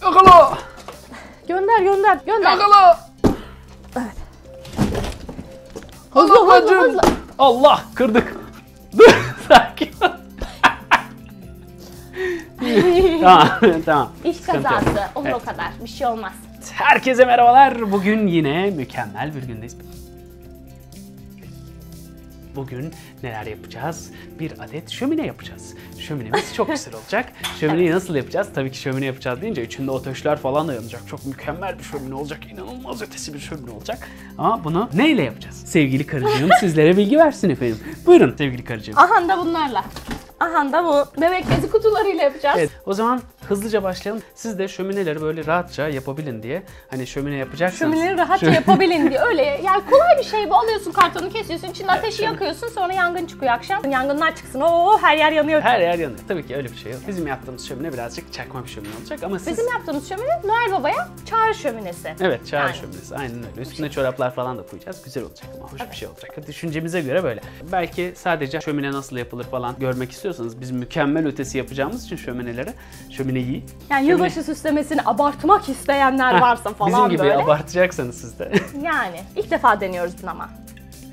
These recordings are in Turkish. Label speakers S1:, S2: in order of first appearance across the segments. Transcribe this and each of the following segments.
S1: Yakala.
S2: Gönder.
S1: Yakala.
S2: Evet. Hızlı.
S1: Allah, kırdık. Dur, sakin ol. Tamam.
S2: İş
S1: Sıkıntı yok.
S2: kazası. Olur
S1: Evet.
S2: o kadar. Bir şey olmaz.
S1: Herkese merhabalar. Bugün yine mükemmel bir gündeyiz. Bugün neler yapacağız? Bir adet şömine yapacağız. Şöminemiz çok güzel olacak. Şömineyi nasıl yapacağız? Tabii ki şömine yapacağız deyince içinde ateşler falan da yanacak. Çok mükemmel bir şömine olacak. İnanılmaz ötesi bir şömine olacak. Ama bunu neyle yapacağız? Sevgili karıcığım sizlere bilgi versin efendim. Buyurun sevgili karıcığım.
S2: Aha da bunlarla. Aha da bu bebek bezi kutularıyla yapacağız.
S1: Evet, o zaman hızlıca başlayalım. Siz de şömineleri böyle rahatça yapabilin diye. Hani şömine yapacaksanız.
S2: Şömineleri rahatça yapabilin diye. Öyle yani kolay bir şey bu. Alıyorsun kartonu kesiyorsun, içinde ateşi yakıyorsun, sonra yangın çıkıyor akşam. Yangınlar çıksın. Oo her yer yanıyor.
S1: Her yer yanıyor. Tabii ki öyle bir şey yok. Bizim yaptığımız şömine birazcık çakma bir şömine olacak ama siz...
S2: Bizim yaptığımız şömine Noel Baba'ya çağrı şöminesi.
S1: Evet, çağrı
S2: Yani.
S1: şöminesi. Aynen öyle. Üstüne çoraplar falan da koyacağız. Güzel olacak ama hoş bir şey olacak. Düşüncemize göre böyle. Belki sadece şömine nasıl yapılır falan görmek istiyorsanız biz mükemmel ötesi yapacağımız için şömineyi.
S2: Yani yılbaşı süslemesini abartmak isteyenler varsa falan
S1: bizim gibi
S2: böyle.
S1: abartacaksanız siz de.
S2: Yani ilk defa deniyoruz bunu ama.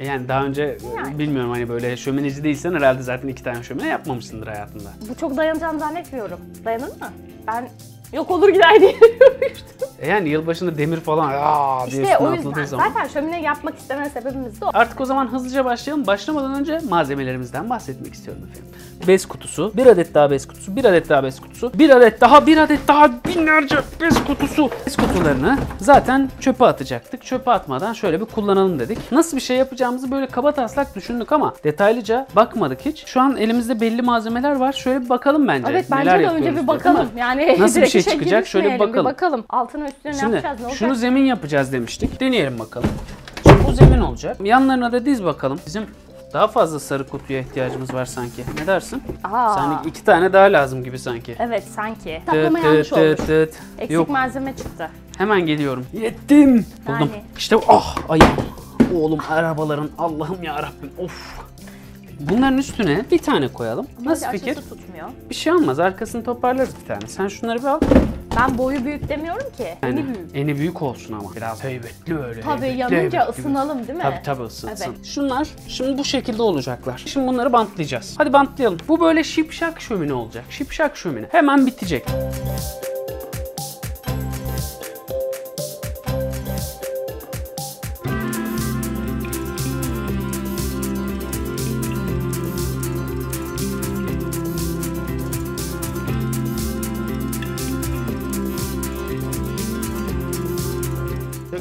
S1: Yani daha önce bilmiyorum hani böyle şömineci değilsen herhalde zaten 2 tane şömine yapmamışsındır hayatında.
S2: Bu çok dayanacağını zannetmiyorum. Dayanır mı? Ben yok olur gider diye düşünmüştüm.
S1: Yani yılbaşında demir falan diye
S2: İşte
S1: üstüne
S2: o yüzden
S1: atıldığı zaman.
S2: zaten şömine yapmak isteme sebebimiz de o.
S1: Artık o zaman hızlıca başlayalım. Başlamadan önce malzemelerimizden bahsetmek istiyorum efendim. Bez kutusu, bir adet daha bez kutusu, bir adet daha bez kutusu, bir adet daha binlerce bez kutusu. Bez kutularını zaten çöpe atacaktık. Çöpe atmadan şöyle bir kullanalım dedik. Nasıl bir şey yapacağımızı böyle kabataslak düşündük ama detaylıca bakmadık hiç. Şu an elimizde belli malzemeler var. Şöyle bir bakalım bence.
S2: Evet bence
S1: Neler
S2: de
S1: yapıyoruz
S2: önce bir
S1: diye,
S2: bakalım.
S1: değil mi?
S2: Yani
S1: Nasıl bir
S2: direkt
S1: şey
S2: işe
S1: çıkacak? Şöyle bir
S2: girişmeyelim,
S1: bakalım.
S2: bakalım. Altına üstüne ne
S1: Şimdi
S2: yapacağız? Ne olacak?
S1: şunu zemin yapacağız demiştik. Deneyelim bakalım. Şimdi bu zemin olacak. Yanlarına da diz bakalım. Bizim daha fazla sarı kutuya ihtiyacımız var sanki. Ne dersin? Sanki 2 tane daha lazım gibi sanki.
S2: Evet sanki. Taplama yanlış olmuş. Eksik
S1: Yok,
S2: malzeme çıktı.
S1: hemen geliyorum. Yettim. Buldum.
S2: Yani.
S1: İşte ayağım. Oğlum arabaların Allah'ım ya Rabbim. Of. Bunların üstüne bir tane koyalım. Nasıl
S2: Bence
S1: fikir?
S2: açısı tutmuyor.
S1: Bir şey olmaz. Arkasını toparlarız bir tane. Sen şunları bir al.
S2: Ben boyu büyük demiyorum ki.
S1: Yani,
S2: Eni büyük.
S1: eni büyük olsun ama. Biraz heybetli böyle.
S2: Tabii
S1: heybetli,
S2: yanınca
S1: heybetli.
S2: ısınalım değil mi?
S1: Tabii ısınsın.
S2: Evet.
S1: Şunlar şimdi bu şekilde olacaklar. Şimdi bunları bantlayacağız. Hadi bantlayalım. Bu böyle şipşak şömine olacak. Şipşak şömine. Hemen bitecek.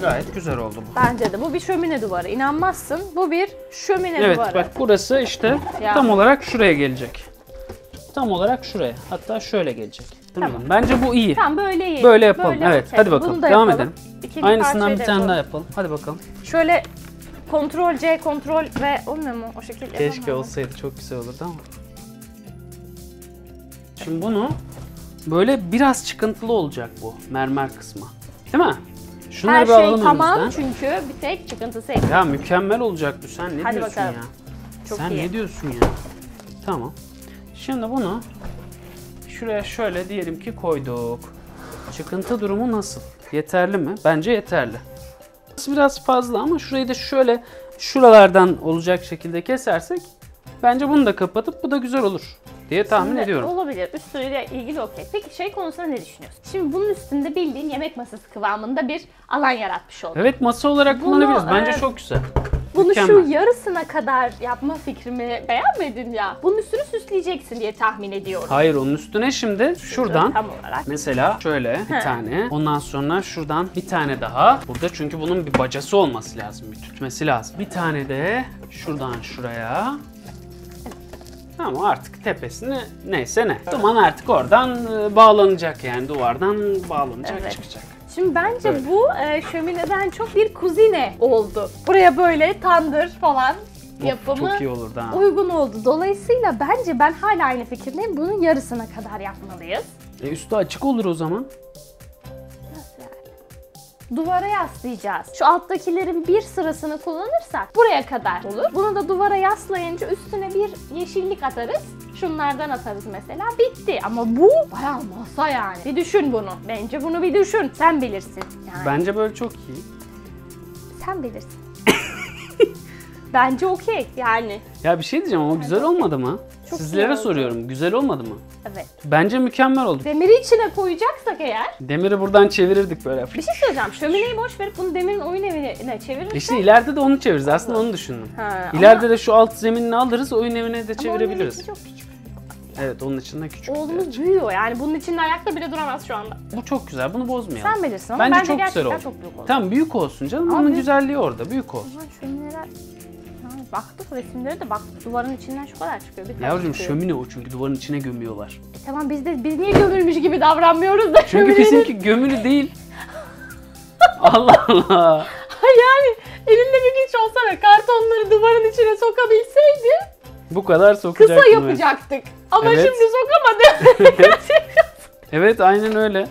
S1: Gayet güzel oldu bu.
S2: Bence de bu bir şömine duvarı. İnanmazsın. Bu bir şömine
S1: Evet
S2: duvarı.
S1: bak burası işte
S2: Ya.
S1: tam olarak şuraya gelecek. Tam olarak şuraya. Hatta şöyle gelecek. Değil mi? Bence bu iyi.
S2: Tamam böyle iyi.
S1: Böyle yapalım. Evet
S2: okey.
S1: hadi bakalım.
S2: Bunu da
S1: Devam
S2: yapalım.
S1: edelim.
S2: İkinci
S1: Aynısından
S2: parçayı
S1: bir
S2: da
S1: tane
S2: yapalım.
S1: daha yapalım. Hadi bakalım.
S2: Şöyle Ctrl C, Ctrl V olmuyor mu? O şekilde
S1: Keşke
S2: yapamam.
S1: olsaydı çok güzel olurdu ama. Şimdi bunu böyle biraz çıkıntılı olacak bu mermer kısmı. Değil mi? Şunları
S2: Her
S1: bir
S2: şey
S1: alalım
S2: tamam
S1: önümüzden.
S2: çünkü bir tek çıkıntısı eksik.
S1: Ya mükemmel olacak bu. Sen ne
S2: Hadi
S1: diyorsun
S2: bakalım.
S1: ya?
S2: Çok
S1: Sen
S2: iyi.
S1: ne diyorsun ya? Tamam. Şimdi bunu şuraya şöyle diyelim ki koyduk. Çıkıntı durumu nasıl? Yeterli mi? Bence yeterli. Biraz fazla ama şurayı da şöyle şuralardan olacak şekilde kesersek bence bunu da kapatıp bu da güzel olur diye tahmin
S2: Şimdi
S1: ediyorum.
S2: Olabilir. Üstüyle ilgili okey. Peki şey konusunda ne düşünüyorsun? Şimdi bunun üstünde bildiğin yemek masası kıvamında bir alan yaratmış olduk.
S1: Evet masa olarak
S2: Bunu,
S1: kullanabiliriz. Bence çok güzel.
S2: Bunu
S1: Mükemmel.
S2: şu yarısına kadar yapma fikrimi beğenmedin ya. Bunun üstünü süsleyeceksin diye tahmin ediyorum.
S1: Hayır onun üstüne şimdi şuradan
S2: Tam olarak.
S1: mesela şöyle bir tane. Ondan sonra şuradan bir tane daha. Burada çünkü bunun bir bacası olması lazım. Bir tutması lazım. Bir tane de şuradan şuraya. Tamam artık tepesini neyse ne. Duman artık oradan bağlanacak yani duvardan bağlanacak
S2: Evet.
S1: çıkacak.
S2: Şimdi bence
S1: Böyle.
S2: bu şömineden çok bir kuzine oldu. Buraya böyle tandır falan yapımı
S1: Çok iyi olurdu ha.
S2: uygun oldu. Dolayısıyla bence ben hala aynı fikirdeyim. Bunun yarısına kadar yapmalıyız.
S1: Üstü açık olur o zaman.
S2: Nasıl yani? Duvara yaslayacağız. Şu alttakilerin bir sırasını kullanırsak buraya kadar olur. Bunu da duvara yaslayınca üstüne bir yeşillik atarız. Şunlardan atarız mesela. Bitti. Ama bu bayağı masa yani. Bir düşün bunu. Bence bunu bir düşün. Sen bilirsin. Yani.
S1: Bence böyle çok iyi.
S2: Sen bilirsin. Bence okey yani.
S1: Ya bir şey diyeceğim ama güzel olmadı mı?
S2: Çok iyi
S1: Sizlere
S2: oldu.
S1: soruyorum. Güzel olmadı mı?
S2: Evet.
S1: Bence mükemmel oldu.
S2: Demiri içine koyacaksak eğer.
S1: Demiri buradan çevirirdik böyle.
S2: Bir şey söyleyeceğim. Şömineyi boş verip bunu demirin oyun evine çevirirsek.
S1: İşte ileride de onu çeviririz. Aslında onu düşündüm.
S2: Ha,
S1: İleride de şu alt zeminini alırız, oyun evine de
S2: ama
S1: çevirebiliriz.
S2: oyun evi çok küçük.
S1: Evet, onun içinde küçük.
S2: Oğlumuz büyüyor yani bunun içinde ayakta bile duramaz şu anda.
S1: Bu çok güzel. Bunu bozmayalım.
S2: Sen bilirsin ama
S1: Bence
S2: bence
S1: çok güzel
S2: gerçekten
S1: oldu.
S2: çok büyük oldu.
S1: Tamam, büyük olsun canım.
S2: Ama
S1: Onun
S2: büyük-
S1: güzelliği orada. Büyük olsun.
S2: Ulan şömineler... Yani baktık resimlere de bak duvarın içinden şu kadar çıkıyor. Bir tane
S1: Yavrum
S2: çıkıyor.
S1: şömine o, çünkü duvarın içine gömüyorlar.
S2: Tamam biz niye gömülmüş gibi davranmıyoruz da
S1: Çünkü
S2: şöminenin-
S1: bizimki gömülü değil. Allah Allah.
S2: Yani elinde bir güç olsa ve kartonları duvarın içine sokabilseydi
S1: Bu kadar sokacaktım.
S2: kısa yapacaktık. Ama
S1: Evet.
S2: şimdi sokamadık.
S1: Evet, aynen öyle.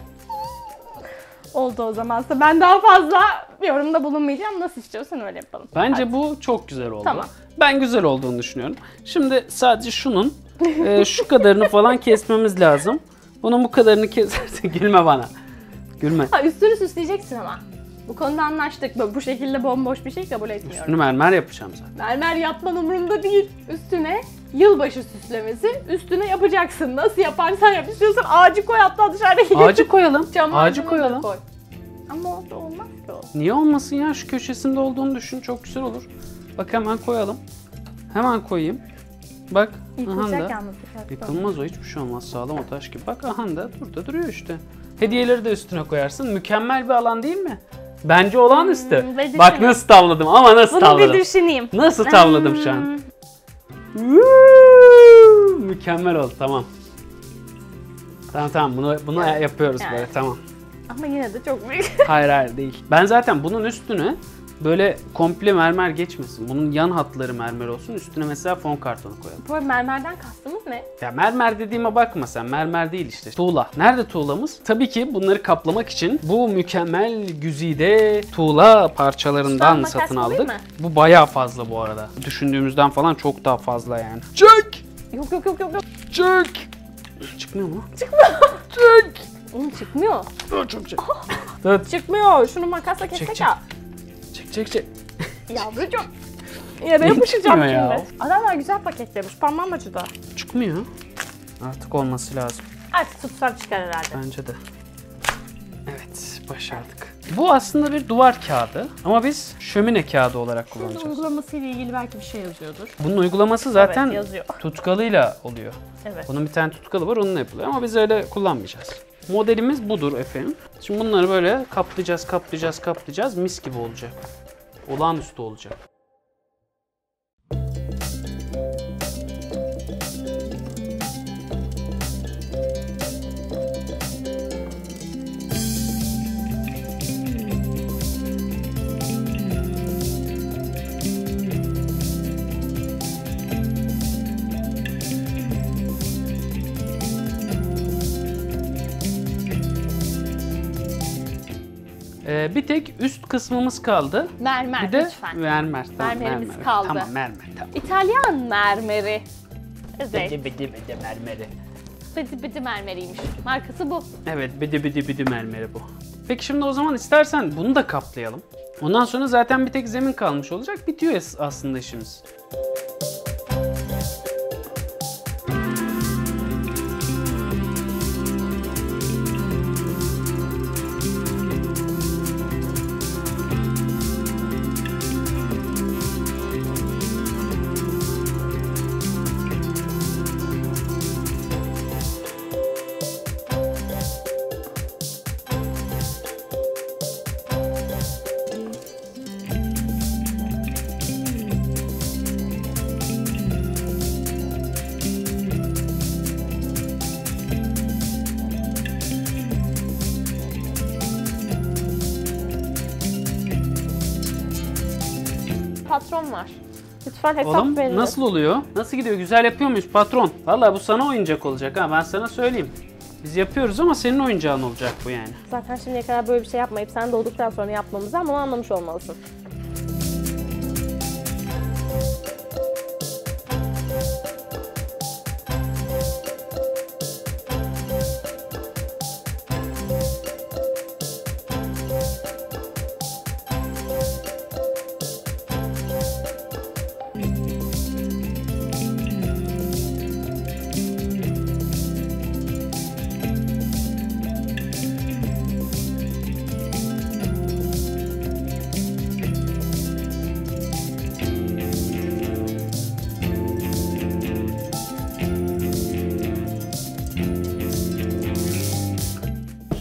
S2: Oldu o zamansa. Ben daha fazla yorumda bulunmayacağım. Nasıl istiyorsan öyle yapalım.
S1: Bence bu çok güzel oldu.
S2: Tamam.
S1: Ben güzel olduğunu düşünüyorum. Şimdi sadece şunun şu kadarını falan kesmemiz lazım. Bunun bu kadarını kesersen gülme bana. Gülme.
S2: Ha, üstünü süsleyeceksin ama. Bu konuda anlaştık. Bu şekilde bomboş bir şey kabul etmiyorum.
S1: Üstünü mermer yapacağım zaten.
S2: Mermer yapman umurumda değil. Üstüne yılbaşı süslemesi. Üstüne yapacaksın. Nasıl yaparsan yap. İstiyorsan ağacı koy, hatta dışarıdaki
S1: Ağacı koyalım.
S2: cam
S1: Ağacı
S2: ağacını da
S1: koyalım.
S2: koy. Ama o da olmaz ki o.
S1: Niye olmasın ya? Şu köşesinde olduğunu düşün. Çok güzel olur. Bak hemen koyalım. Hemen koyayım. Bak. Aha
S2: Yıkılacak
S1: da.
S2: yalnız. dikkat et.
S1: Yıkılmaz o, hiçbir şey olmaz. Sağlam o taş gibi. Bak aha da burada duruyor işte. Hediyeleri de üstüne koyarsın. Mükemmel bir alan değil mi? Bence olağanüstü.
S2: bir
S1: Bak
S2: düşünün.
S1: nasıl tavladım ama nasıl
S2: Bunu
S1: tavladım.
S2: bir düşüneyim.
S1: Nasıl tavladım şu an? Mükemmel oldu, tamam. Tamam bunu
S2: Yani,
S1: yapıyoruz
S2: yani.
S1: böyle, tamam.
S2: Ama yine de çok büyük.
S1: Hayır değil. Ben zaten bunun üstüne böyle komple mermer geçmesin. Bunun yan hatları mermer olsun. Üstüne mesela fon kartonu koyalım.
S2: Bu arada mermerden kastımız ne?
S1: Ya mermer dediğime bakma sen. Mermer değil işte. Tuğla. Nerede tuğlamız? Tabii ki bunları kaplamak için bu mükemmel güzide tuğla parçalarından
S2: Makas
S1: satın
S2: bulayım
S1: aldık.
S2: mı?
S1: Bu bayağı fazla bu arada. Düşündüğümüzden falan çok daha fazla yani. Çek!
S2: Yok.
S1: Çek! Çıkmıyor mu?
S2: Çek! Oğlum çıkmıyor.
S1: Dur çok çek. Dur.
S2: Çıkmıyor. Şunu makasla
S1: Çek,
S2: kessek
S1: çek.
S2: ya.
S1: Çek.
S2: Yavrucuğum. Yere yapışacağım
S1: çıkmıyor ya?
S2: şimdi. Adamlar güzel paketlemiş. Parmağım acıdı.
S1: Çıkmıyor. Artık olması lazım.
S2: Artık tutsam çıkar herhalde.
S1: Bence de. Evet, başardık. Bu aslında bir duvar kağıdı ama biz şömine kağıdı olarak
S2: Şurada
S1: kullanacağız.
S2: uygulamasıyla ilgili belki bir şey yazıyordur.
S1: Bunun uygulaması zaten
S2: Evet, yazıyor.
S1: tutkalıyla oluyor.
S2: Evet.
S1: Bunun bir tane tutkalı var, onunla yapılıyor ama biz öyle kullanmayacağız. Modelimiz budur efendim. Şimdi bunları böyle kaplayacağız. Mis gibi olacak. Olağanüstü olacak. Bir tek üst kısmımız kaldı.
S2: Mermer
S1: Bir de
S2: lütfen.
S1: mermer. Tamam,
S2: Mermerimiz
S1: mermer.
S2: kaldı.
S1: Tamam, mermer. Tamam.
S2: İtalyan mermeri. Evet.
S1: Bidi mermeri.
S2: Bıdı mermeriymiş. Markası bu.
S1: Evet, bidi mermeri bu. Peki şimdi o zaman istersen bunu da kaplayalım. Ondan sonra zaten bir tek zemin kalmış olacak. Bitiyor aslında işimiz.
S2: Patron var. Lütfen hesap
S1: Oğlum
S2: verin.
S1: nasıl oluyor? Nasıl gidiyor? Güzel yapıyor muyuz patron? Vallahi bu sana oyuncak olacak ha, ben sana söyleyeyim. Biz yapıyoruz ama senin oyuncağın olacak bu yani.
S2: Zaten şimdiye kadar böyle bir şey yapmayıp sen doğduktan sonra yapmamızı ama onu anlamış olmalısın.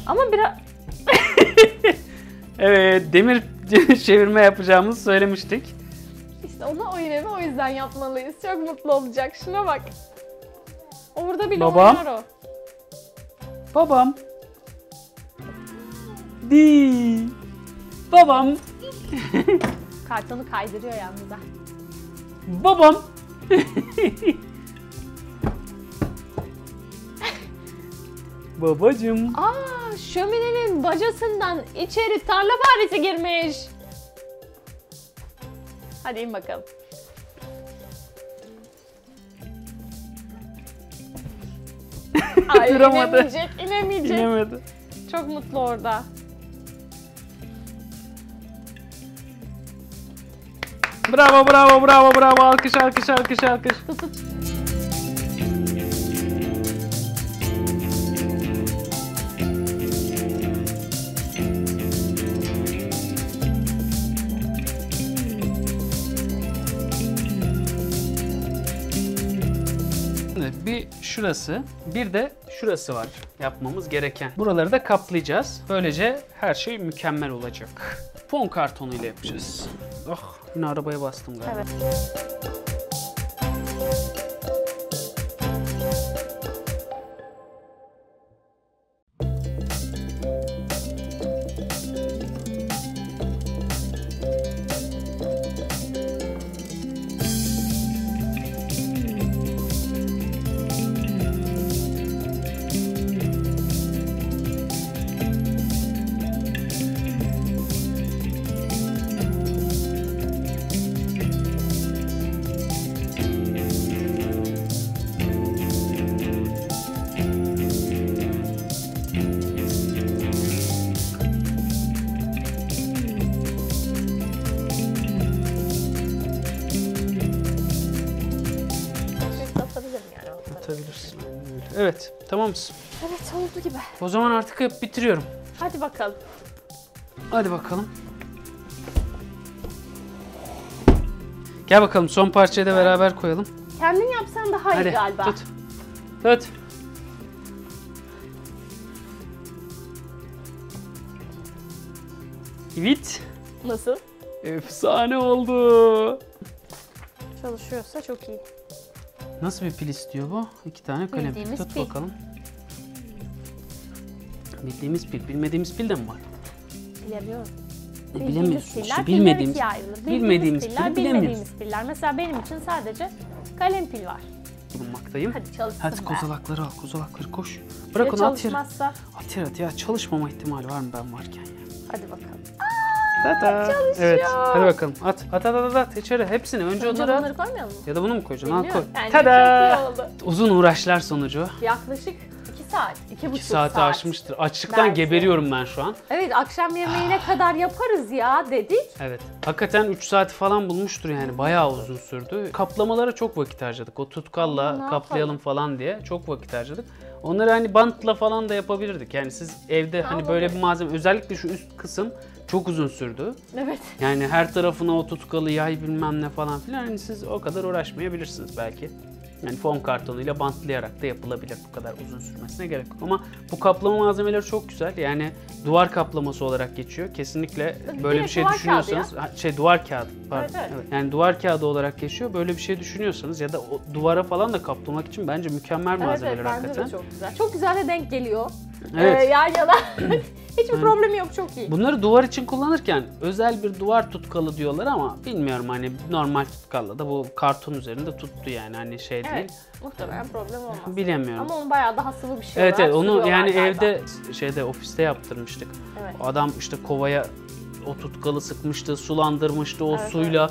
S2: Ama biraz...
S1: Evet, demir çevirme yapacağımızı söylemiştik.
S2: İşte onu oyun evi o yüzden yapmalıyız. Çok mutlu olacak. Şuna bak. Orada bile
S1: Babam.
S2: oynar o.
S1: Babam. Di. Babam.
S2: Kartonu kaydırıyor yalnız ha.
S1: Babam. Babacım.
S2: Aa, şöminenin bacasından içeri tarla faresi girmiş. Hadi in bakalım. Ay,
S1: Duramadı.
S2: inemeyecek.
S1: İnemedi.
S2: Çok mutlu orada.
S1: Bravo, bravo, bravo, bravo. Alkış, alkış, alkış, alkış. Bir şurası, bir de şurası var yapmamız gereken. Buraları da kaplayacağız. Böylece her şey mükemmel olacak. Fon kartonu ile yapacağız. Oh, yine arabaya bastım galiba.
S2: Evet. Atabilirim yani.
S1: Atabilirsin. Evet, tamam mısın?
S2: Evet, oldu gibi.
S1: O zaman artık bitiriyorum.
S2: Hadi bakalım.
S1: Hadi bakalım. Gel bakalım, son parçayı da beraber koyalım.
S2: Kendin yapsan daha iyi
S1: Hadi
S2: galiba.
S1: tut. Tut. Evet.
S2: Nasıl?
S1: Efsane oldu.
S2: Çalışıyorsa çok iyi.
S1: Nasıl bir pil istiyor bu? 2 tane kalem.
S2: Bildiğimiz
S1: Tut
S2: pil.
S1: bakalım. Bildiğimiz pil. Bilmediğimiz pil de mi var?
S2: Bilemiyorum.
S1: Bilemiyorsun.
S2: Piller,
S1: İşte bilmediğimiz.
S2: piller ikiye ayrılır.
S1: Bilmediğimiz
S2: piller,
S1: pili bilemiyoruz.
S2: bilmediğimiz piller. Mesela benim için sadece kalem pil var.
S1: Bulunmaktayım.
S2: Hadi çalışsın
S1: Hadi
S2: be.
S1: kozalakları al. Kozalakları koş.
S2: Ya
S1: Bırak onu at yere.
S2: çalışmazsa?
S1: At yere at ya. Çalışmama ihtimali var mı ben varken ya?
S2: Hadi bakalım.
S1: Tada.
S2: çalışıyor.
S1: Evet. Hadi bakalım. At. At at at at. İçeri. Hepsini. Önce
S2: Önce
S1: onları at.
S2: bunları koymayalım mı?
S1: Ya da bunu mu koyacaksın? Al koy.
S2: Bilmiyorum. Bence
S1: Tada.
S2: çok iyi oldu.
S1: Uzun uğraşlar sonucu.
S2: Yaklaşık 2 saat, 2,5
S1: 2 saati
S2: saat.
S1: aşmıştır. Açlıktan
S2: Belki.
S1: geberiyorum ben şu an.
S2: Evet, akşam yemeğine kadar yaparız ya dedik.
S1: Evet. Hakikaten 3 saati falan bulmuştur yani. Bayağı uzun sürdü. Kaplamalara çok vakit harcadık. O tutkalla
S2: Ne
S1: kaplayalım falan diye çok vakit harcadık. Onları hani bantla falan da yapabilirdik. Yani siz evde hani böyle bir malzeme, özellikle şu üst kısım çok uzun sürdü.
S2: Evet.
S1: Yani her tarafına o tutkalı yay bilmem ne falan filan. Yani siz o kadar uğraşmayabilirsiniz belki. Yani fon kartonuyla bantlayarak da yapılabilir. Bu kadar uzun sürmesine gerek yok. Ama bu kaplama malzemeleri çok güzel. Yani duvar kaplaması olarak geçiyor. Kesinlikle böyle bir
S2: Direkt
S1: şey
S2: duvar
S1: düşünüyorsanız, duvar kağıdı pardon.
S2: Evet, evet.
S1: Evet. Yani duvar kağıdı olarak geçiyor. Böyle bir şey düşünüyorsanız ya da o duvara falan da kaplamak için bence mükemmel
S2: Evet,
S1: malzemeler
S2: evet, bence
S1: hakikaten.
S2: de çok güzel. Çok güzel de denk geliyor.
S1: Evet.
S2: Yan yana. Hiçbir problemi yok, çok iyi.
S1: Bunları duvar için kullanırken özel bir duvar tutkalı diyorlar ama bilmiyorum, hani normal tutkalla da bu karton üzerinde tuttu yani, hani şey değil.
S2: Evet, muhtemelen problem olmaz.
S1: Bilemiyorum.
S2: Ama onun bayağı daha sıvı bir şey
S1: Evet
S2: olarak
S1: evet, onu
S2: sürüyorlar
S1: yani
S2: galiba.
S1: evde ofiste yaptırmıştık.
S2: Evet.
S1: Adam işte kovaya o tutkalı sıkmıştı, sulandırmıştı, o
S2: Evet,
S1: suyla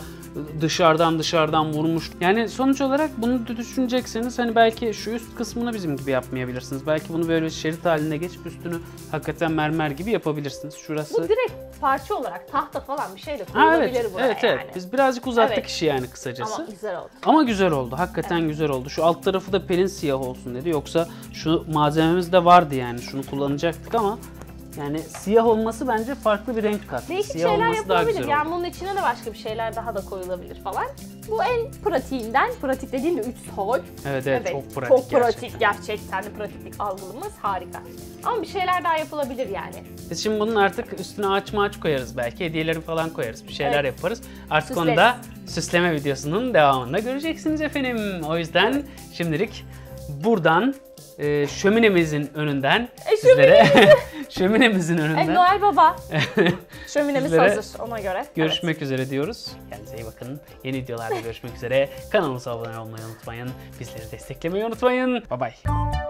S1: dışarıdan vurmuş. Yani sonuç olarak bunu düşünecekseniz hani belki şu üst kısmını bizim gibi yapmayabilirsiniz. Belki bunu böyle şerit halinde geçip üstünü hakikaten mermer gibi yapabilirsiniz. Şurası.
S2: Bu direkt parça olarak tahta falan bir şeyle
S1: Ha,
S2: kullanılabilir
S1: evet,
S2: buraya
S1: evet,
S2: yani.
S1: evet. Biz birazcık uzattık
S2: Evet.
S1: işi yani kısacası.
S2: Ama güzel oldu.
S1: Ama güzel oldu. Hakikaten güzel oldu. Şu alt tarafı da pelin siyah olsun dedi. Yoksa şu malzememiz de vardı yani. Şunu kullanacaktık ama Yani siyah olması bence farklı bir renk kattı.
S2: Değişik
S1: Siyah
S2: şeyler
S1: olması daha
S2: yapılabilir.
S1: güzel
S2: Yani
S1: oldu.
S2: bunun içine de başka bir şeyler daha da koyulabilir falan. Bu en pratiğinden, pratik dediğim de 3 saat.
S1: Evet, çok pratik
S2: Çok pratik gerçekten de pratiklik algılımız harika. Ama bir şeyler daha yapılabilir yani.
S1: Biz şimdi bunun artık üstüne ağaç mağaç koyarız belki. Hediyeleri falan koyarız. Bir şeyler
S2: Evet.
S1: yaparız. Artık
S2: Süsleriz.
S1: onu da süsleme videosunun devamında göreceksiniz efendim. O yüzden şimdilik buradan şöminemizin önünden sizlere şöminemizin önünden
S2: Noel Baba. Şöminemiz
S1: Sizlere
S2: hazır ona göre.
S1: görüşmek üzere diyoruz. Kendinize iyi bakın. Yeni videolarda görüşmek üzere. Kanalımıza abone olmayı unutmayın. Bizleri desteklemeyi unutmayın. Bye bye.